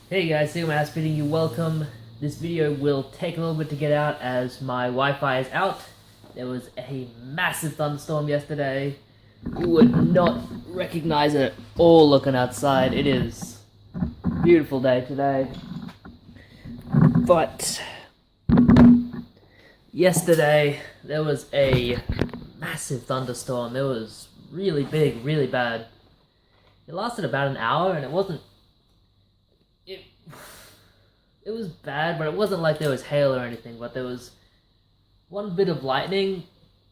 Hey guys, Sigma House bidding you welcome. This video will take a little bit to get out as my Wi-Fi is out. There was a massive thunderstorm yesterday. You would not recognize it at all looking outside. It is a beautiful day today. But yesterday there was a massive thunderstorm. It was really big, really bad. It lasted about an hour and it wasn't It was bad, but it wasn't like there was hail or anything, but there was one bit of lightning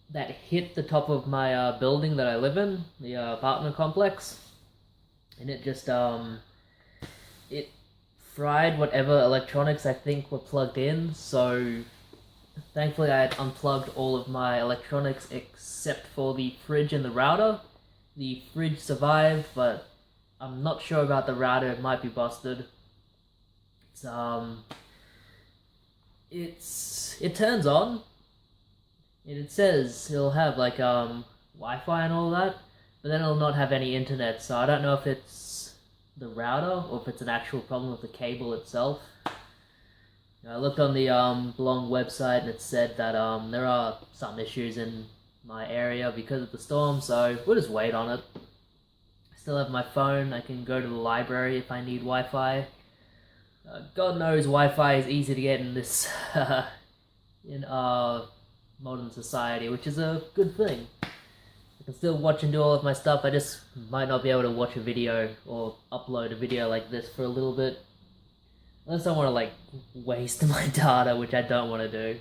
that hit the top of my building that I live in, the apartment complex, and it just, it fried whatever electronics I think were plugged in, so thankfully I had unplugged all of my electronics except for the fridge and the router. The fridge survived, but I'm not sure about the router, it might be busted. It turns on, and it says it'll have like Wi-Fi and all that, but then it'll not have any internet, so I don't know if it's the router or if it's an actual problem with the cable itself. I looked on the Belong website and it said that there are some issues in my area because of the storm, so we'll just wait on it. I still have my phone, I can go to the library if I need Wi-Fi. God knows Wi-Fi is easy to get in this in modern society, which is a good thing. I can still watch and do all of my stuff, I just might not be able to watch a video or upload a video like this for a little bit. Unless I want to like waste my data, which I don't want to do.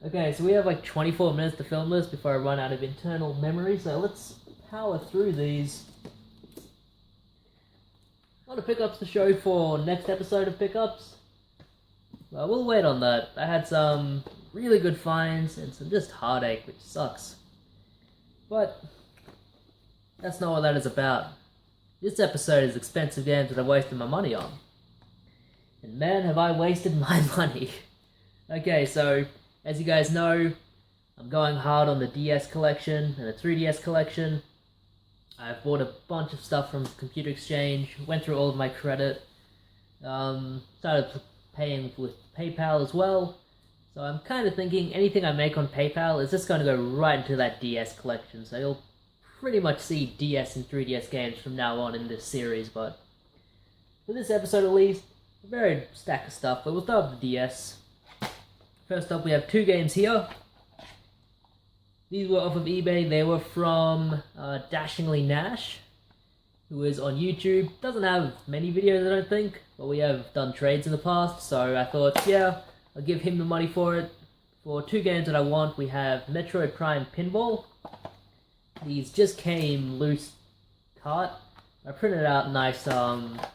Okay, so we have like 24 minutes to film this before I run out of internal memory, so let's power through these. A lot of pickups to show for next episode of pickups. Well, we'll wait on that. I had some really good finds and some just heartache, which sucks. But that's not what that is about. This episode is expensive games that I've wasted my money on. And man, have I wasted my money. Okay, so as you guys know, I'm going hard on the DS collection and the 3DS collection. I've bought a bunch of stuff from Computer Exchange, went through all of my credit, started paying with PayPal as well, so I'm kind of thinking anything I make on PayPal is just going to go right into that DS collection, so you'll pretty much see DS and 3DS games from now on in this series, but for this episode at least, a varied stack of stuff, but we'll start with the DS. First up we have two games here. These were off of eBay. They were from Dashingly Nash, who is on YouTube. Doesn't have many videos, I don't think, but we have done trades in the past, so I thought, yeah, I'll give him the money for it. For two games that I want, we have Metroid Prime Pinball. These just came loose cart. I printed out nice like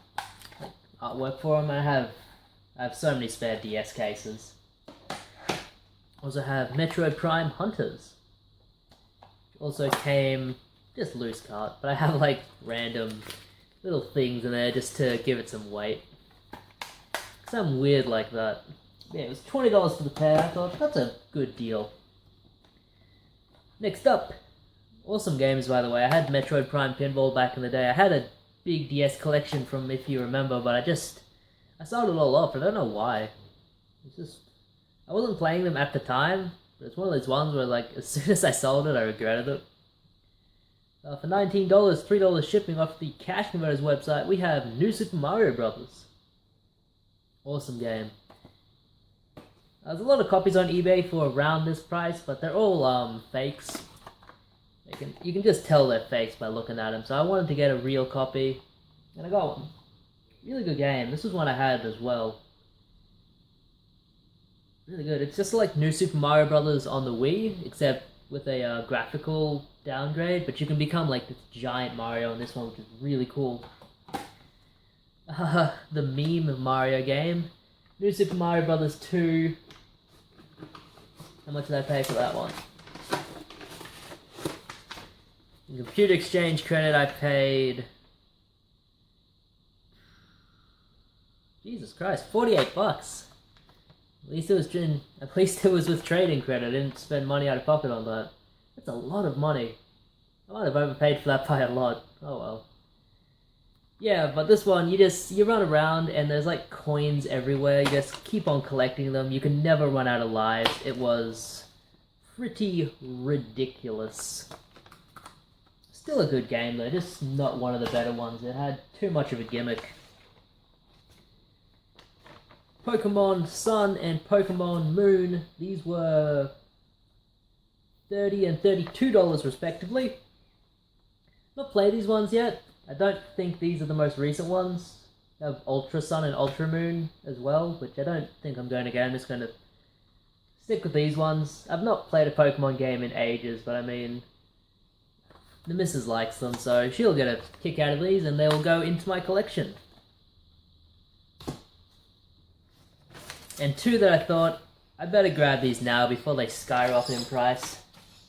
artwork for them. I have so many spare DS cases. Also have Metroid Prime Hunters. Also came just loose cart, but I have like random little things in there just to give it some weight. Something weird like that. Yeah, it was $20 for the pair. I thought that's a good deal. Next up, awesome games by the way. I had Metroid Prime Pinball back in the day. I had a big DS collection from If You Remember, but I sold it all off. I don't know why. It's just I wasn't playing them at the time. It's one of those ones where, like, as soon as I sold it, I regretted it. For $19, $3 shipping off the Cash Converters website, we have New Super Mario Bros. Awesome game. There's a lot of copies on eBay for around this price, but they're all fakes. You can just tell they're fakes by looking at them, so I wanted to get a real copy, and I got one. Really good game. This was one I had as well. Really good. It's just like New Super Mario Bros. On the Wii, except with a graphical downgrade, but you can become like this giant Mario in this one, which is really cool. The meme Mario game. New Super Mario Bros. 2. How much did I pay for that one? In Computer Exchange credit, I paid... Jesus Christ, $48. At least it was with trading credit. I didn't spend money out of pocket on that. That's a lot of money. I might have overpaid for that by a lot. Oh well. Yeah, but this one, you run around and there's like coins everywhere. You just keep on collecting them. You can never run out of lives. It was pretty ridiculous. Still a good game though, just not one of the better ones. It had too much of a gimmick. Pokemon Sun and Pokemon Moon, these were $30 and $32 respectively. Not played these ones yet. I don't think these are the most recent ones. I have Ultra Sun and Ultra Moon as well, which I don't think I'm going to get. I'm just going to stick with these ones. I've not played a Pokemon game in ages, but I mean, the missus likes them, so she'll get a kick out of these and they will go into my collection. And two that I thought, I better grab these now before they skyrocket in price.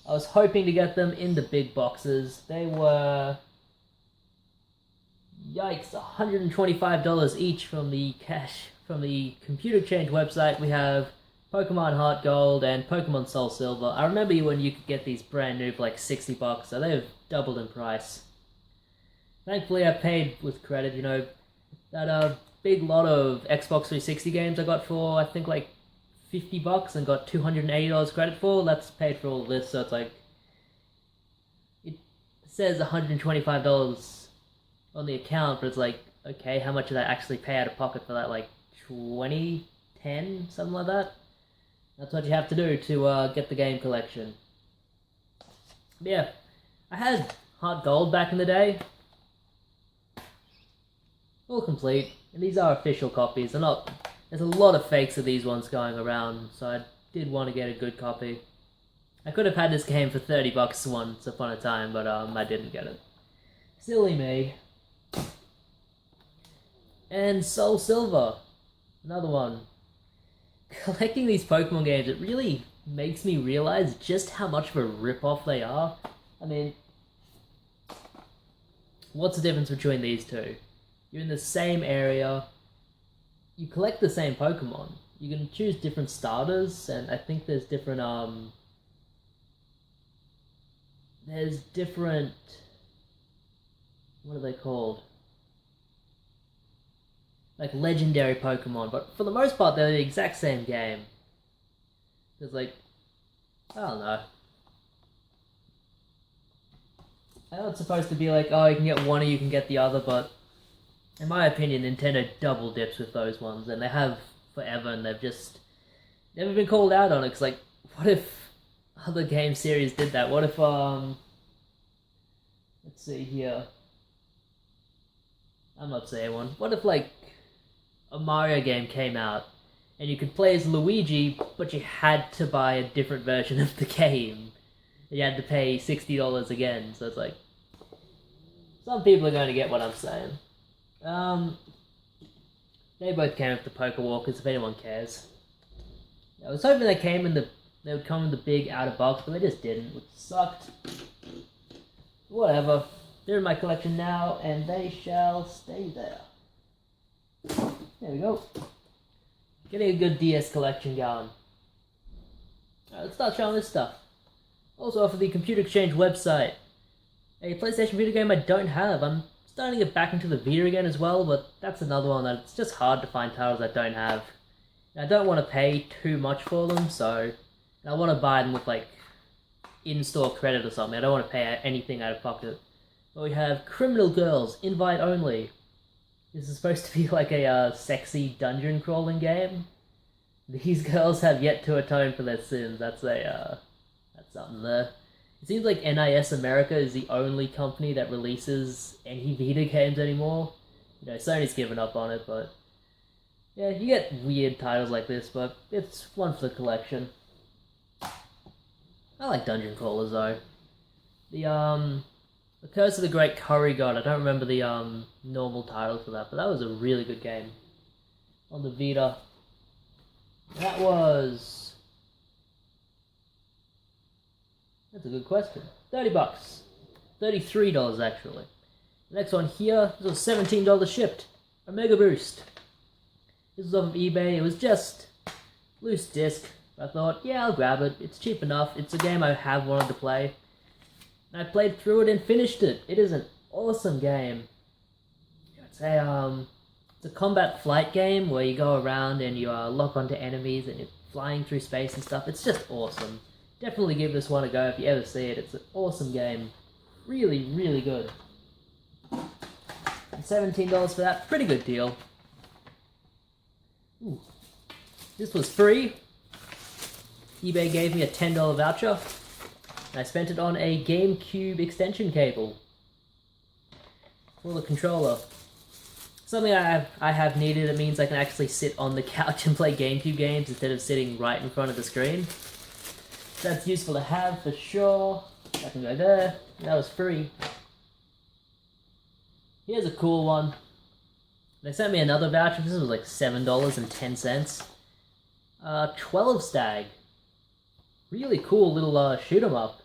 I was hoping to get them in the big boxes. They were, yikes, $125 each from the Computer Exchange website. We have Pokemon Heart Gold and Pokemon Soul Silver. I remember when you could get these brand new for like $60, so they've doubled in price. Thankfully I paid with credit, you know, that big lot of Xbox 360 games I got for, I think like $50 and got $280 credit for. That's paid for all this, so it's like, it says $125 on the account, but it's like, okay, how much did I actually pay out of pocket for that? Like 20, 10, something like that. That's what you have to do to get the game collection. But yeah, I had Heart Gold back in the day. All complete, and these are official copies. They're not. There's a lot of fakes of these ones going around, so I did want to get a good copy. I could have had this game for $30 once upon a time, but I didn't get it. Silly me. And Soul Silver, another one. Collecting these Pokemon games, it really makes me realize just how much of a rip-off they are. I mean, what's the difference between these two? You're in the same area, you collect the same Pokemon. You can choose different starters, and I think there's different, what are they called? Like legendary Pokemon, but for the most part they're the exact same game. There's like, I don't know. I know it's supposed to be like, oh, you can get one or you can get the other, but in my opinion, Nintendo double dips with those ones, and they have forever, and they've just never been called out on it. Cause like, what if other game series did that? What if let's see here. I'm not saying one. What if like a Mario game came out and you could play as Luigi, but you had to buy a different version of the game? You had to pay $60 again. So it's like, some people are going to get what I'm saying. They both came with the Poker Walkers, if anyone cares. I was hoping they would come in the big outer box, but they just didn't, which sucked. Whatever. They're in my collection now, and they shall stay there. There we go. Getting a good DS collection going. Alright, let's start showing this stuff. Also off of the Computer Exchange website. A PlayStation Vita game I don't have. I'm starting to get back into the Vita again as well, but that's another one that it's just hard to find titles I don't have. I don't want to pay too much for them, so I want to buy them with like in-store credit or something. I don't want to pay anything out of pocket. But we have Criminal Girls, Invite Only. This is supposed to be like a sexy dungeon crawling game. These girls have yet to atone for their sins. That's something there. It seems like NIS America is the only company that releases any Vita games anymore. You know, Sony's given up on it, but yeah, you get weird titles like this, but it's one for the collection. I like dungeon crawlers though. The Curse of the Great Curry God, I don't remember the normal title for that, but that was a really good game on the Vita. That was... That's a good question. $30. $33 actually. The next one here, this was $17 shipped. A Mega Boost. This was off of eBay, it was just loose disc. I thought, yeah, I'll grab it. It's cheap enough. It's a game I have wanted to play. And I played through it and finished it. It is an awesome game. it's a combat flight game where you go around and you lock onto enemies and you're flying through space and stuff. It's just awesome. Definitely give this one a go if you ever see it. It's an awesome game. Really, really good. And $17 for that, pretty good deal. Ooh. This was free. eBay gave me a $10 voucher. And I spent it on a GameCube extension cable for the controller. Something I have needed. It means I can actually sit on the couch and play GameCube games instead of sitting right in front of the screen. That's useful to have for sure. I can go there. That was free. Here's a cool one. They sent me another voucher. This was like $7.10. 12 Stag. Really cool little shoot 'em up.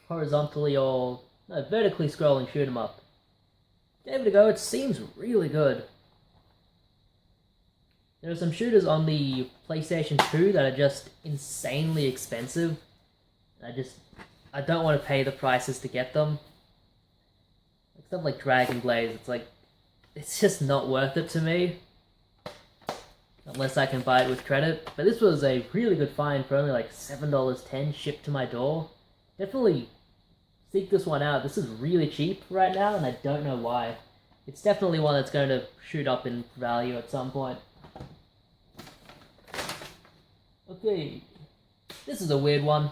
Horizontally or vertically scrolling shoot 'em up. Gave it a go. It seems really good. There are some shooters on the PlayStation 2 that are just insanely expensive. I don't want to pay the prices to get them. Stuff like Dragon Blaze, it's just not worth it to me. Unless I can buy it with credit. But this was a really good find for only like $7.10 shipped to my door. Definitely seek this one out. This is really cheap right now, and I don't know why. It's definitely one that's going to shoot up in value at some point. Okay, this is a weird one.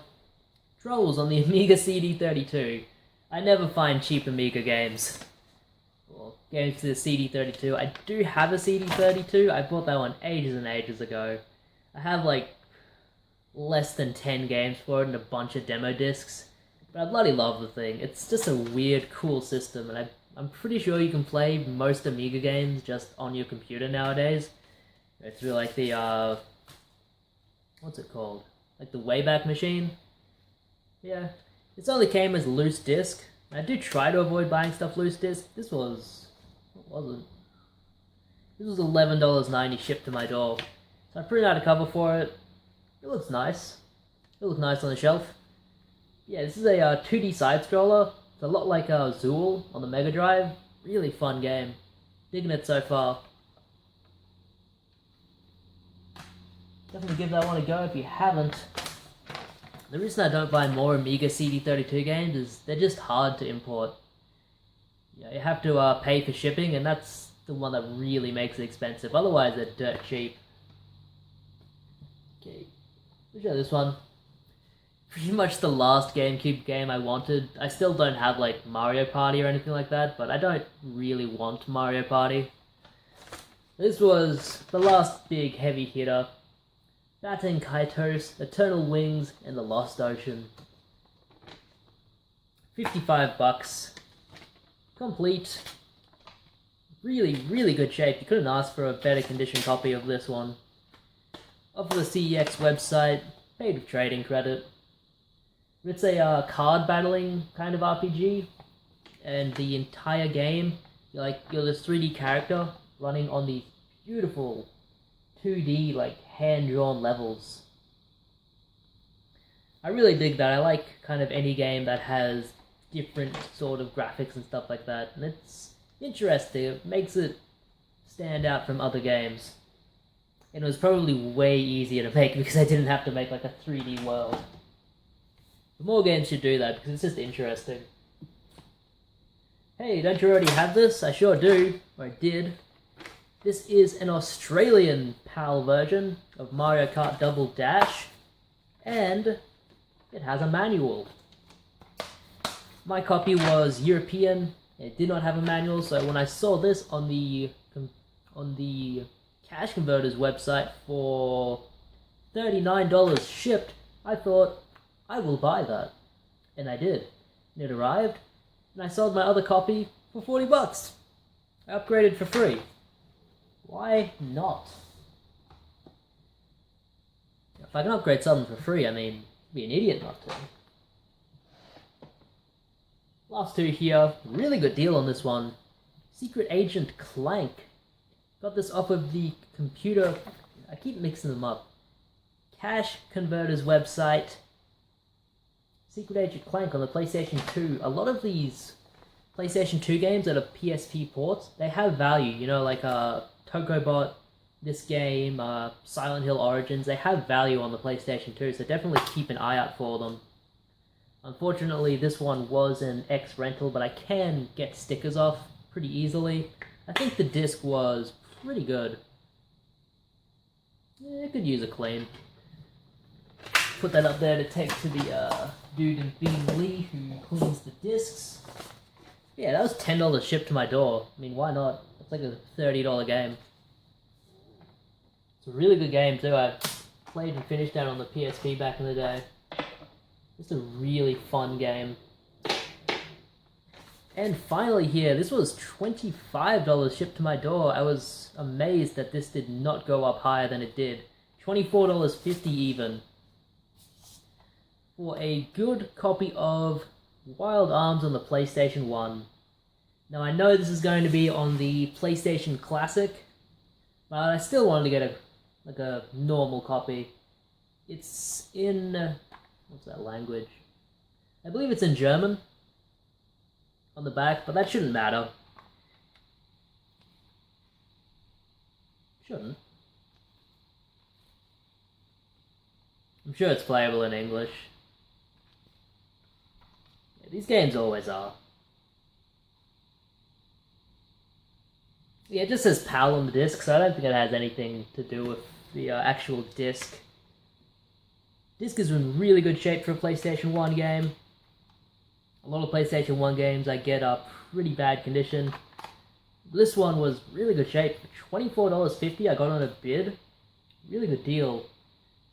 Trolls on the Amiga CD32. I never find cheap Amiga games. Or games to the CD32. I do have a CD32. I bought that one ages and ages ago. I have like less than 10 games for it and a bunch of demo discs. But I bloody love the thing. It's just a weird, cool system, and I'm pretty sure you can play most Amiga games just on your computer nowadays. Through like the, what's it called? Like the Wayback Machine? Yeah. This only came as loose disc. I do try to avoid buying stuff loose disc. This was, what was it? This was $11.90 shipped to my door. So I printed out a cover for it. It looks nice. It looks nice on the shelf. Yeah, this is a 2D side-scroller. It's a lot like Zool on the Mega Drive. Really fun game. Digging it so far. Definitely give that one a go if you haven't. The reason I don't buy more Amiga CD32 games is they're just hard to import. Yeah, you have to pay for shipping, and that's the one that really makes it expensive. Otherwise, they're dirt cheap. Okay, let's show this one. Pretty much the last GameCube game I wanted. I still don't have like Mario Party or anything like that, but I don't really want Mario Party. This was the last big heavy hitter. Baten Kaitos, Eternal Wings, and the Lost Ocean. $55. Complete. Really, really good shape. You couldn't ask for a better condition copy of this one. Off of the CEX website, paid with trading credit. It's a card battling kind of RPG, and the entire game, you're this 3D character running on these beautiful 2D, hand-drawn levels. I really dig that. I like kind of any game that has different sort of graphics and stuff like that, and it's interesting. It makes it stand out from other games. And it was probably way easier to make because I didn't have to make like a 3D world. But more games should do that because it's just interesting. Hey, don't you already have this? I sure do. Or I did. This is an Australian PAL version of Mario Kart Double Dash, and it has a manual. My copy was European. It did not have a manual, so when I saw this on the Cash Converters website for $39 shipped, I thought, I will buy that. And I did. And it arrived, and I sold my other copy for $40. I upgraded for free. Why not? If I can upgrade something for free, I'd be an idiot not to. Last two here, really good deal on this one. Secret Agent Clank. Got this off of the computer, I keep mixing them up. Cash Converters website. Secret Agent Clank on the PlayStation 2. A lot of these PlayStation 2 games that are PSP ports, they have value. You know, like Tokobot, this game, Silent Hill Origins, they have value on the PlayStation 2, so definitely keep an eye out for them. Unfortunately, this one was an X rental, but I can get stickers off pretty easily. I think the disc was pretty good. Yeah, it could use a clean. Put that up there to take to the dude in Bean Lee who cleans the discs. Yeah, that was $10 shipped to my door. I mean, why not? It's like a $30 game. It's a really good game too. I played and finished that on the PSP back in the day. It's a really fun game. And finally here, this was $25 shipped to my door. I was amazed that this did not go up higher than it did. $24.50 even. For a good copy of Wild Arms on the PlayStation 1. Now I know this is going to be on the PlayStation Classic, but I still wanted to get a normal copy. It's in... what's that language? I believe it's in German on the back, but that shouldn't matter. Shouldn't. I'm sure it's playable in English. Yeah, these games always are. Yeah, it just says PAL on the disc, so I don't think it has anything to do with the actual disc. Disc is in really good shape for a PlayStation 1 game. A lot of PlayStation 1 games I get are pretty bad condition. This one was really good shape. For $24.50 I got on a bid. Really good deal.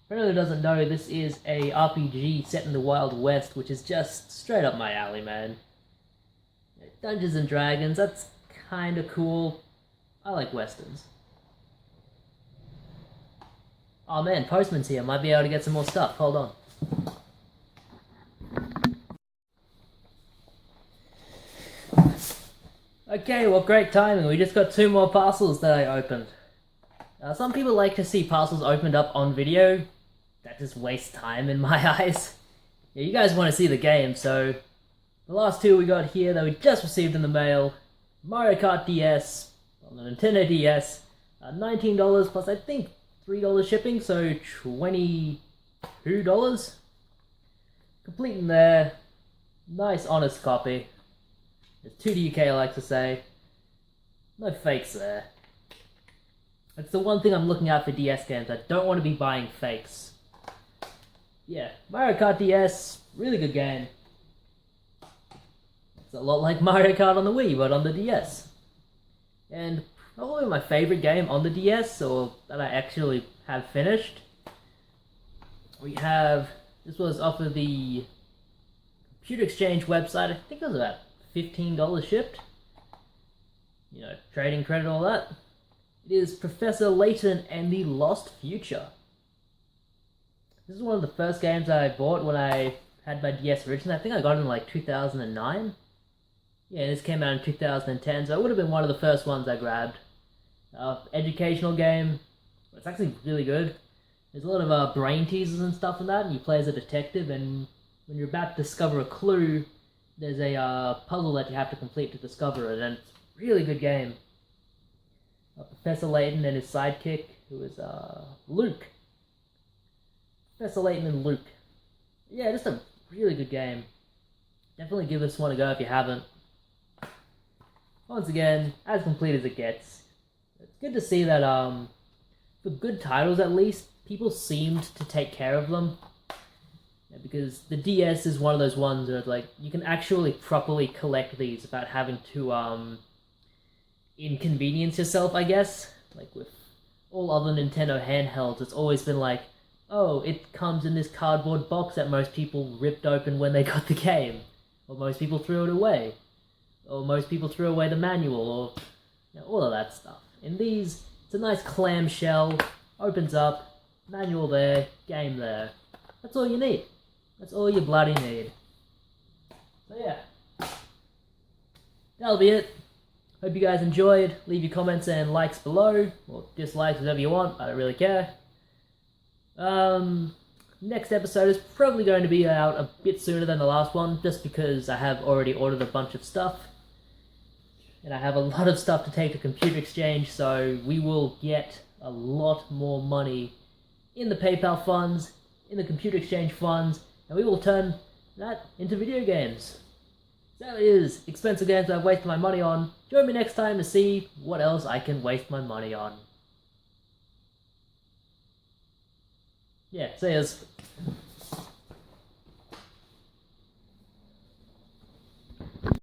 For anyone who doesn't know, this is a RPG set in the Wild West, which is just straight up my alley, man. Dungeons and Dragons, that's kinda cool. I like westerns. Oh man, Postman's here. Might be able to get some more stuff. Hold on. Okay, well, great timing. We just got 2 more parcels that I opened. Some people like to see parcels opened up on video. That just wastes time in my eyes. Yeah, you guys want to see the game, so... the last 2 we got here that we just received in the mail. Mario Kart DS on the Nintendo DS. $19 plus, I think, $3 shipping, so $22. Complete in there. Nice, honest copy. It's 2D UK, I like to say. No fakes there. That's the one thing I'm looking at for DS games. I don't want to be buying fakes. Yeah, Mario Kart DS, really good game. It's a lot like Mario Kart on the Wii, but on the DS. And probably my favorite game on the DS, or that I actually have finished. We have... this was off of the Computer Exchange website. I think it was about $15 shipped. You know, trading credit, all that. It is Professor Layton and the Lost Future. This is one of the first games I bought when I had my DS originally. I think I got it in like 2009. Yeah, this came out in 2010, so it would have been one of the first ones I grabbed. Educational game. It's actually really good. There's a lot of brain teasers and stuff in that, and you play as a detective, and when you're about to discover a clue, there's a puzzle that you have to complete to discover it, and it's a really good game. Professor Layton and his sidekick, who is Luke. Professor Layton and Luke. Yeah, just a really good game. Definitely give this one a go if you haven't. Once again, as complete as it gets. It's good to see that, for good titles at least, people seemed to take care of them. Yeah, because the DS is one of those ones where it's like, you can actually properly collect these without having to, inconvenience yourself, I guess. Like with all other Nintendo handhelds, it's always been like, oh, it comes in this cardboard box that most people ripped open when they got the game. Or most people threw it away. Or most people threw away the manual, or all of that stuff. In these, it's a nice clamshell, opens up, manual there, game there. That's all you need. That's all you bloody need. So yeah. That'll be it. Hope you guys enjoyed. Leave your comments and likes below, or dislikes, whatever you want, I don't really care. Next episode is probably going to be out a bit sooner than the last one, just because I have already ordered a bunch of stuff. and I have a lot of stuff to take to Computer Exchange, so we will get a lot more money in the PayPal funds, in the Computer Exchange funds, and we will turn that into video games. So that is expensive games that I've wasted my money on. Join me next time to see what else I can waste my money on. Yeah, see yas.